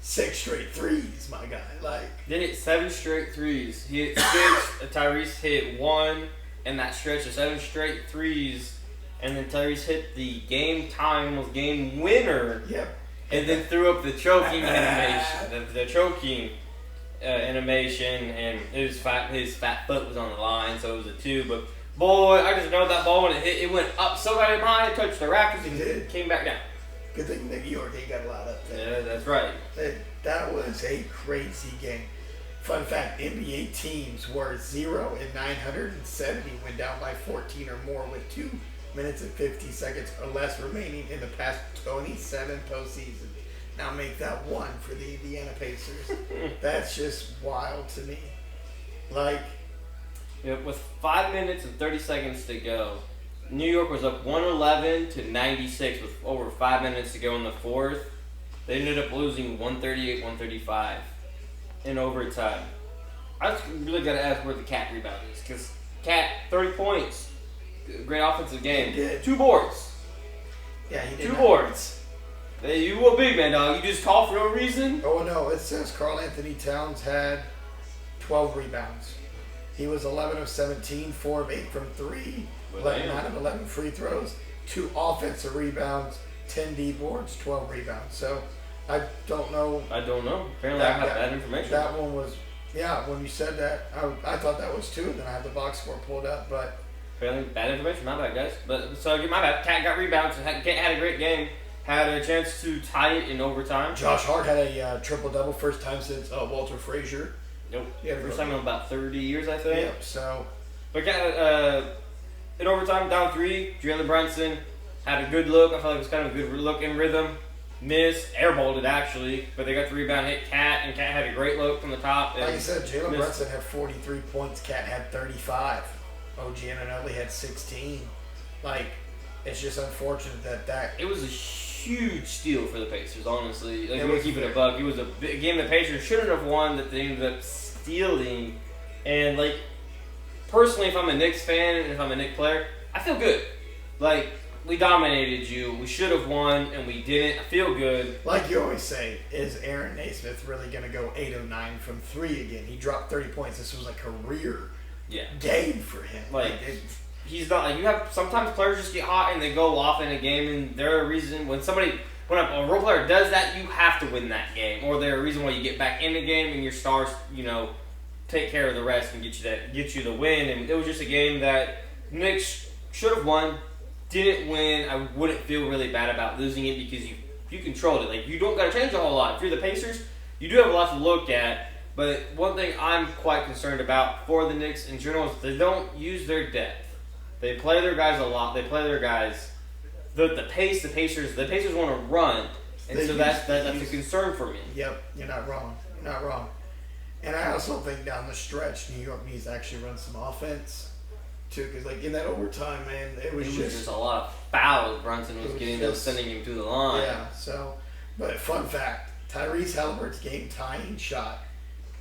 6 straight threes, my guy. Then hit 7 straight threes. He hit 6. Tyrese hit 1, and that stretch of 7 straight threes. And then Tyrese hit the game winner. Yep. And then threw up the choking animation. The choking animation, and his fat foot was on the line, so it was a 2. But boy, I just know that ball when it hit, it went up so high, it touched the rafters, and came back down. Good thing New York ain't got a lot up there. Yeah, that's right. That was a crazy game. Fun fact, NBA teams were 0 and 970 when down by 14 or more with 2 minutes and 50 seconds or less remaining in the past 27 postseasons. Now make that 1 for the Indiana Pacers. That's just wild to me. With 5 minutes and 30 seconds to go, New York was up 111 to 96 with over 5 minutes to go in the 4th. They ended up losing 138-135 in overtime. I just really got to ask where the Cat rebound is, because Cat, 30 points. Great offensive game. 2 boards. Yeah, he did. 2 boards. Hey, you a big man, dog. You just tall for no reason? Oh, no. It says Karl Anthony Towns had 12 rebounds. He was 11 of 17, 4 of 8 from 3, 9 of 11 free throws, 2 offensive rebounds, 10 D boards, 12 rebounds. So, I don't know. Apparently, I have bad information. That one was, when you said that, I thought that was 2, and then I had the box score pulled up, but. Apparently, bad information. My bad, guys. But so my bad. Cat got rebounds. Cat had a great game. Had a chance to tie it in overtime. Josh Hart had a triple-double, first time since Walter Frazier. Nope. First time in about 30 years, I think. Yep. So. But got in overtime, down 3. Jalen Brunson had a good look. I felt like it was kind of a good look in rhythm. Missed, airballed it actually, but they got the rebound, hit Cat, and Cat had a great look from the top. Like I said, Jalen Brunson had 43 points. Cat had 35. OG Anunoby had 16. It's just unfortunate that. It was a huge steal for the Pacers, honestly. You want to keep it a buck. It was a game the Pacers shouldn't have won that they ended up stealing. And, personally, if I'm a Knicks fan and if I'm a Knicks player, I feel good. We dominated you. We should have won, and we didn't. I feel good. Like you always say, is Aaron Naismith really going to go 8 of 9 from 3 again? He dropped 30 points. This was a career game for him. He's not you have sometimes players just get hot and they go off in a game, and they're a reason when somebody when a role player does that, you have to win that game, or there's a reason why you get back in the game and your stars, take care of the rest and get you the win. And it was just a game that Knicks should have won, didn't win. I wouldn't feel really bad about losing it because you controlled it. Like, you don't got to change a whole lot. If you're the Pacers, you do have a lot to look at. But one thing I'm quite concerned about for the Knicks in general is they don't use their depth. They play their guys a lot. They play their guys. The Pacers want to run, and so that's a concern for me. Yep, you're not wrong. You're not wrong. And I also think down the stretch, New York needs to actually run some offense too, because like in that overtime, man, it was just a lot of fouls. Brunson was getting them, sending him to the line. Yeah. So, but fun fact: Tyrese Halliburton's game-tying shot.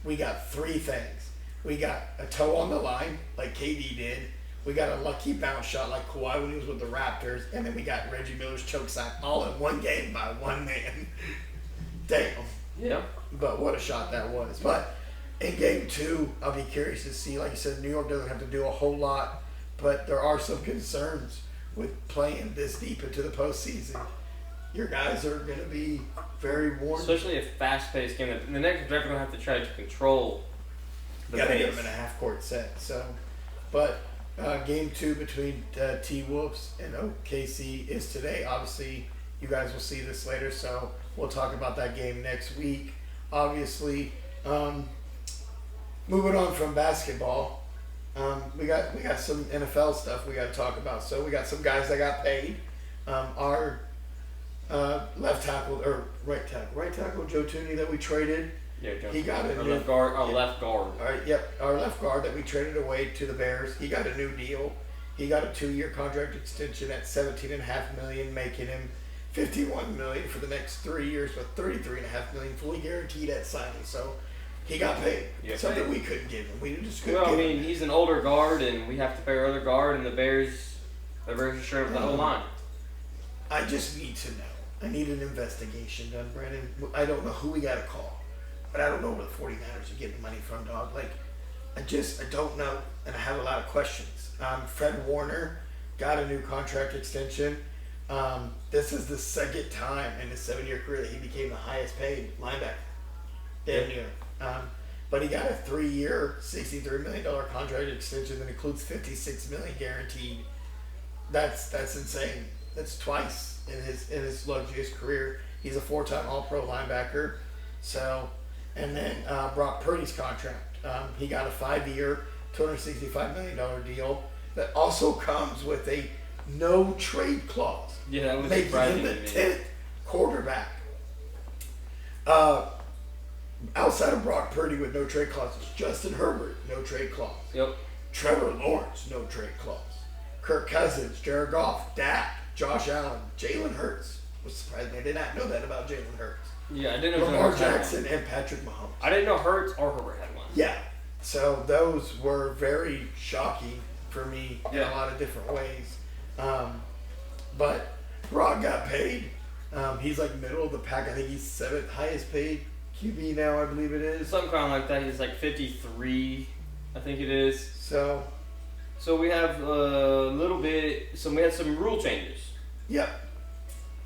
We got 3 things. We got a toe on the line, like KD did. We got a lucky bounce shot like Kawhi when he was with the Raptors, and then we got Reggie Miller's choke slam all in one game by one man. Damn. Yeah. But what a shot that was. But in game 2, I'll be curious to see. Like you said, New York doesn't have to do a whole lot, but there are some concerns with playing this deep into the postseason. Your guys are going to be very warm. Especially a fast-paced game. The Knicks are definitely going to have to try to control the pace. They get them in a half-court set. So, but game 2 between T-Wolves and OKC is today. Obviously, you guys will see this later, so we'll talk about that game next week. Obviously, moving on from basketball, we got some NFL stuff we got to talk about. So we got some guys that got paid. Our left tackle or right tackle Joe Tooney that we traded. Yeah, Joe. He got a our new left guard. Our left guard. All right, yep, our left guard that we traded away to the Bears. He got a new deal. He got a 2-year contract extension at $17.5 million, making him $51 million for the next 3 years, with $33.5 million fully guaranteed at signing. So he got paid. Something we couldn't give him. We just couldn't. Well, give I mean, him. he's an older guard, and we have to pay our other guard, and the Bears are sure of the whole line. I just need to know. I need an investigation done, Brandon. I don't know who we got to call, but I don't know where the 49ers are getting money from, dog. Like, I don't know, and I have a lot of questions. Fred Warner got a new contract extension. This is the second time in his 7-year career that he became the highest paid linebacker. Damn near. But he got a 3-year, $63 million contract extension that includes $56 million guaranteed. That's insane. That's twice in his luxurious career. He's a 4-time All-Pro linebacker. So, and then Brock Purdy's contract. He got a 5-year, $265 million deal that also comes with a no trade clause. Yeah, that was making surprising him the to me. 10th quarterback. Outside of Brock Purdy with no trade clauses, Justin Herbert, no trade clause. Yep. Trevor Lawrence, no trade clause. Kirk Cousins, Jared Goff, Dak, Josh Allen, Jalen Hurts. Was surprised I did not know that about Jalen Hurts. Yeah, I didn't know Lamar Hurts had Jackson one. and Patrick Mahomes. I didn't know Hurts or Herbert had one. Yeah. So those were very shocking for me in a lot of different ways. But Brock got paid. He's like middle of the pack. I think he's 7th highest paid QB now, I believe it is. Something kind of like that. He's like 53, I think it is. So we have a little bit. So we had some rule changes. Yep.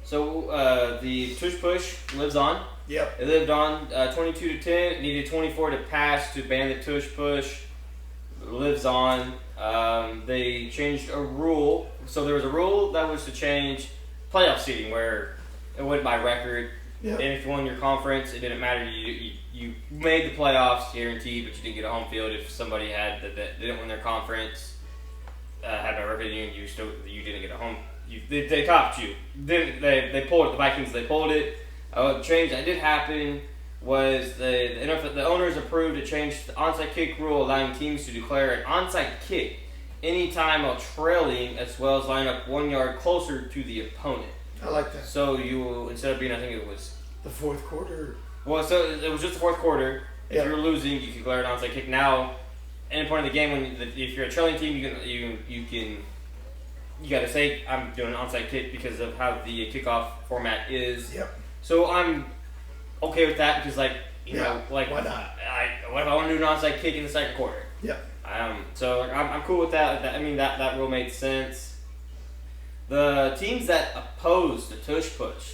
So the tush push lives on. Yep. It lived on 22 to 10. It needed 24 to pass to ban the tush push. It lives on. They changed a rule. So there was a rule that was to change playoff seeding where it went by record. Yep. And if you won your conference, it didn't matter. You made the playoffs guaranteed, but you didn't get a home field if somebody had that didn't win their conference, had a record, you didn't get a home. They topped you. They pulled it. The Vikings, they pulled it. The change that did happen was the owners approved a change to the onside kick rule, allowing teams to declare an onside kick anytime while trailing, as well as line up 1 yard closer to the opponent. I like that. So you, instead of being, I think it was The fourth quarter. Well, so it was just the fourth quarter. If Yeah. you were losing, you could declare an onside kick. Now, any point of the game, if you're a trailing team, you got to say I'm doing an onside kick because of how the kickoff format is. Yep. So I'm okay with that because, you know, why not? What if I want to do an onside kick in the second quarter? Yep. So I'm cool with that. I mean that rule made sense. The teams that opposed the tush push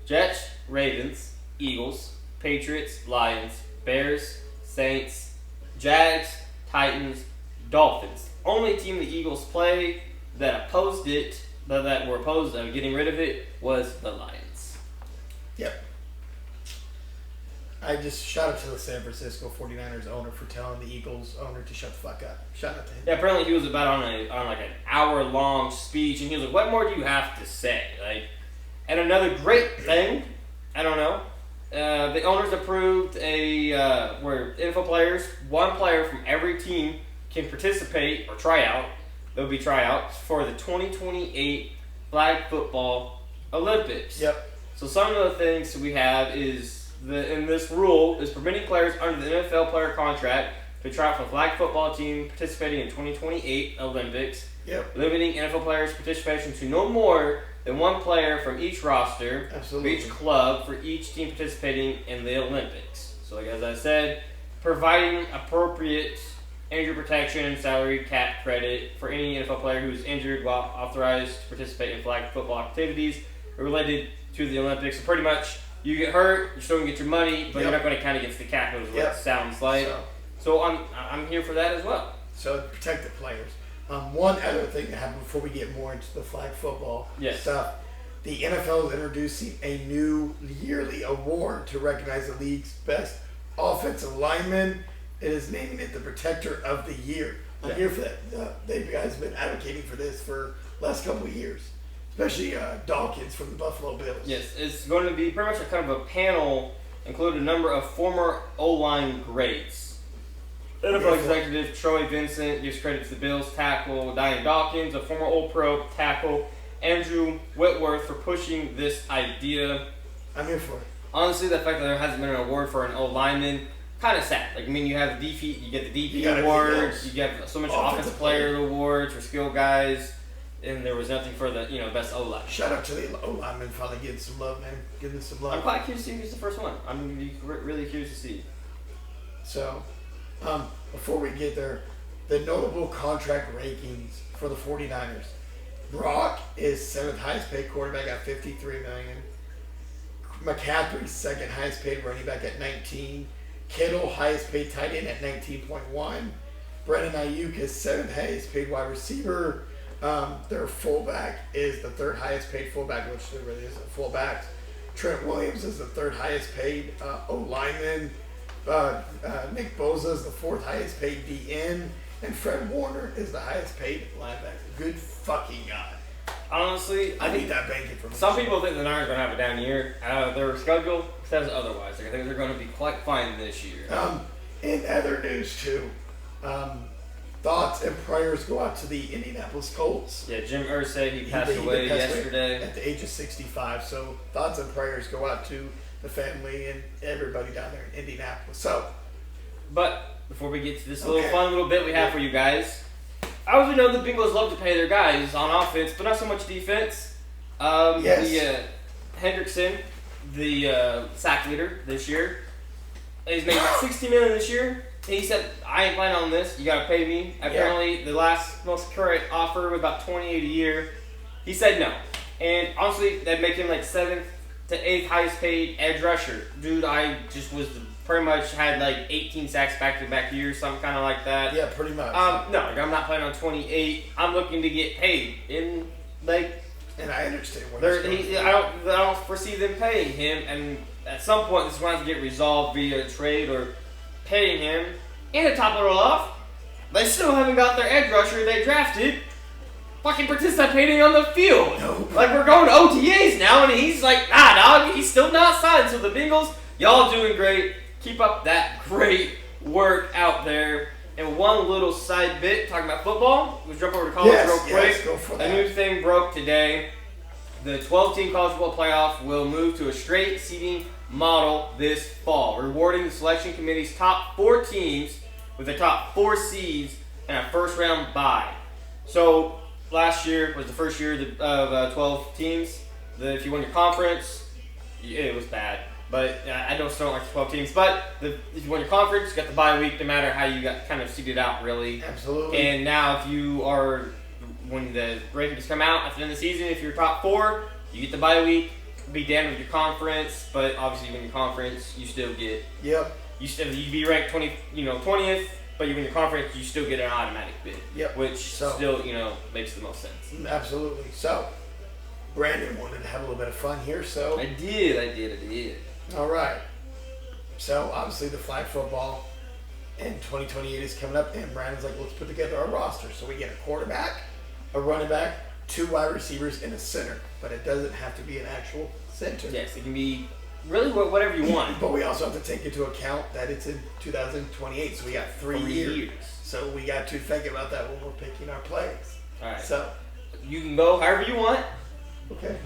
Jets, Ravens, Eagles, Patriots, Lions, Bears, Saints, Jags, Titans, Dolphins. Only team the Eagles play that opposed it, that were opposed of getting rid of it, was the Lions. Yep. I just shout out to the San Francisco 49ers owner for telling the Eagles owner to shut the fuck up. Shout out to him. Yeah, apparently he was about on like an hour-long speech, and he was like, "What more do you have to say?" Like, and another great thing, I don't know, the owners approved where NFL players, one player from every team can participate or try out. There'll be tryouts for the 2028 flag football Olympics. Yep. So some of the things we have is in this rule is permitting players under the NFL player contract to try out for the flag football team participating in 2028 Olympics. Yep. Limiting NFL players' participation to no more than one player from each roster, Absolutely. for each club, for each team participating in the Olympics. So, like as I said, providing appropriate injury protection and salary cap credit for any NFL player who's injured while authorized to participate in flag football activities related to the Olympics. So pretty much, you get hurt, you're still going to get your money, but you're not going to count against the cap, is what it sounds like. So I'm here for that as well. So protect the players. One other thing that happened before we get more into the flag football stuff, the NFL is introducing a new yearly award to recognize the league's best offensive lineman. It is naming it the Protector of the Year. I'm here for that. They guys have been advocating for this for the last couple of years, especially Dawkins from the Buffalo Bills. Yes, it's going to be pretty much a kind of a panel, include a number of former O-line greats. NFL executive Troy Vincent gives credit to the Bills tackle Diane Dawkins, a former All-Pro tackle Andrew Whitworth for pushing this idea. I'm here for it. Honestly, the fact that there hasn't been an award for an O-lineman, kind of sad. Like, I mean, you have the DP, you get the DP awards, you get so much offensive player awards for skill guys, and there was nothing for the best O-line. Shout out to the O-lineman finally getting some love, man. Giving us some love. I'm quite curious to see who's the first one. I'm really curious to see. So, before we get there, the notable contract rankings for the 49ers. Brock is 7th highest paid quarterback at $53 million. McCaffrey, 2nd highest paid running back at 19. Kittle, highest paid tight end at 19.1. Brandon Ayuk is 7th highest paid wide receiver. Their fullback is the 3rd highest paid fullback, which there really isn't fullbacks. Trent Williams is the 3rd highest paid O-lineman. Nick Bosa is the 4th highest paid DN. And Fred Warner is the highest paid linebacker. Good fucking God. Honestly, I need that banking from some people think the Niners are going to have a down year. Their schedule says otherwise. Like, I think they're going to be quite fine this year. In other news, too, thoughts and prayers go out to the Indianapolis Colts. Yeah, Jim Irsay, he passed away yesterday. At the age of 65. So thoughts and prayers go out to the family and everybody down there in Indianapolis. But before we get to this fun little bit we have for you guys, as we know, the Bengals love to pay their guys on offense, but not so much defense. The Hendrickson, the sack leader this year, he's making about $60 million this year. He said, "I ain't planning on this. You got to pay me." Apparently, the last most current offer was about $28 a year. He said no, and honestly, that'd make him like 7th to 8th highest paid edge rusher. Dude, I just was pretty much had like 18 sacks back-to-back years, something kind of like that. Yeah, pretty much. No, I'm not planning on 28. I'm looking to get paid in like. And I understand where I don't foresee them paying him, and at some point this is going to have to get resolved via trade or paying him. And to top it all off, they still haven't got their edge rusher they drafted fucking participating on the field. Nope. Like, we're going to OTAs now, and he's like, nah, dog, he's still not signed. So the Bengals, y'all doing great. Keep up that great work out there. And one little side bit, talking about football, let's jump over to college real quick. Go for A that. new thing broke today. The 12-team college football playoff will move to a straight seeding model this fall, rewarding the selection committee's top 4 teams with the top 4 seeds and a first-round bye. So last year was the first year of 12 teams. If you won your conference, it was bad. But I still don't like the 12 teams. But if you won your conference, you got the bye week, no matter how you got kind of seeded out, really. Absolutely. And now if you are, when the rankings come out at the end of the season, if you're top 4, you get the bye week. be damned with your conference, but obviously you win your conference, you still get. Yep. You'd be ranked 20th, but you win your conference, you still get an automatic bid. Yep. Which still makes the most sense. Absolutely. So, Brandon wanted to have a little bit of fun here, so. I did. All right. So, obviously, the flag football in 2028 is coming up, and Brandon's like, let's put together our roster. So, we get a quarterback, a running back, 2 wide receivers, and a center. But it doesn't have to be an actual center. Yes, it can be really whatever you want. But we also have to take into account that it's in 2028, so we got 3 years. So, we got to think about that when we're picking our plays. All right. So, you can go however you want. okay.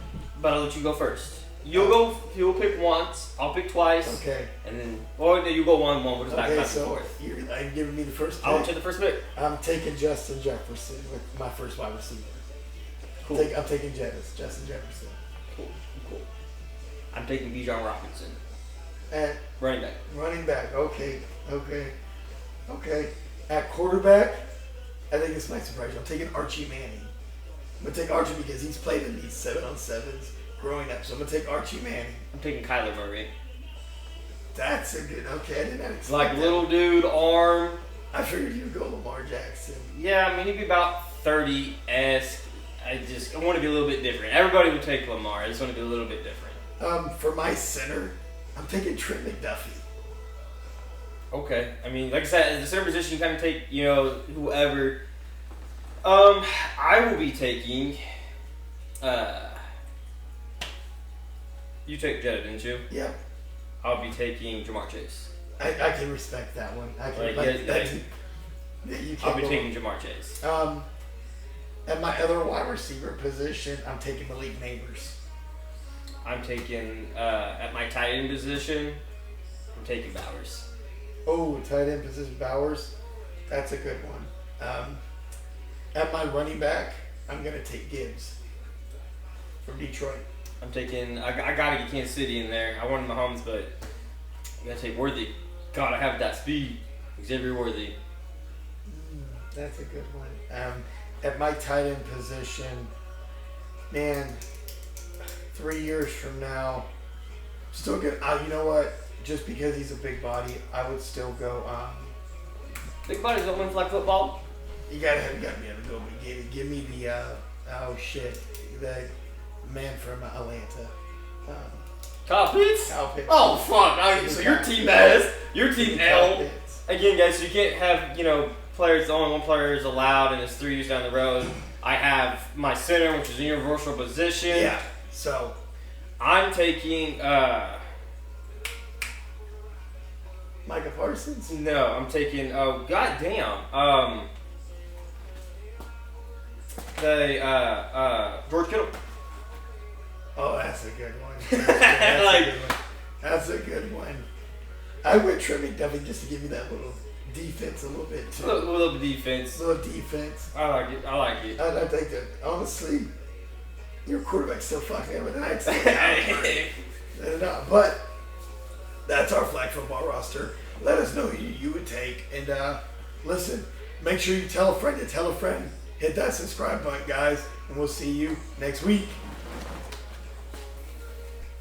But I'll let you go first. You'll pick once. I'll pick twice. Okay. And then, you go one. We'll just back and so forth. you're giving me the first pick. I'll take the first pick. I'm taking Justin Jefferson with my first wide receiver. Cool. I'm taking Justin Jefferson. Cool. I'm taking Bijan Robinson. And Running back. Okay. At quarterback, I think this might surprise you. I'm taking Archie Manning. I'm going to take Archie because he's played in these 7-on-7s growing up. So I'm going to take Archie Manning. I'm taking Kyler Murray. That's a good, okay. I didn't expect Like that. little dude, arm. I figured you'd go Lamar Jackson. Yeah, I mean, he'd be about 30-esque. I want to be a little bit different. Everybody would take Lamar. I just want to be a little bit different. For my center, I'm taking Trent McDuffie. Okay. I mean, like I said, at the center position, you kind of take, whoever. I will be taking. You took Jetta, didn't you? Yep. I'll be taking Jamar Chase. I can respect that one. I can you I'll can't be go taking Jamar Chase. At my other wide receiver position, I'm taking Malik Neighbors. I'm taking at my tight end position. I'm taking Bowers. Oh, tight end position, Bowers. That's a good one. At my running back, I'm gonna take Gibbs from Detroit. I'm taking. I gotta get Kansas City in there. I wanted Mahomes, but I gotta take Worthy. God, I have that speed. Xavier Worthy. That's a good one. At my tight end position, man, 3 years from now, still good. You know what? Just because he's a big body, I would still go. Big bodies don't win flag football. You gotta be able to go. Give me the the man from Atlanta. Kyle Pitts? Kyle Pitts. Oh fuck! So your team has Kyle L Pitts. again, guys. So you can't have players. Only one player is allowed, and it's 3 years down the road. I have my center, which is a universal position. Yeah. So I'm taking. Micah Parsons. No, I'm taking. Oh goddamn. George Kittle. Oh, that's a good one. That's a good one. I went Trent McDuffie just to give you that little defense a little bit too. A little bit defense. Little defense. I like it. I think that honestly, your quarterback's still fucking with But that's our flag football roster. Let us know who you would take. And listen, make sure you tell a friend to tell a friend. Hit that subscribe button, guys. And we'll see you next week.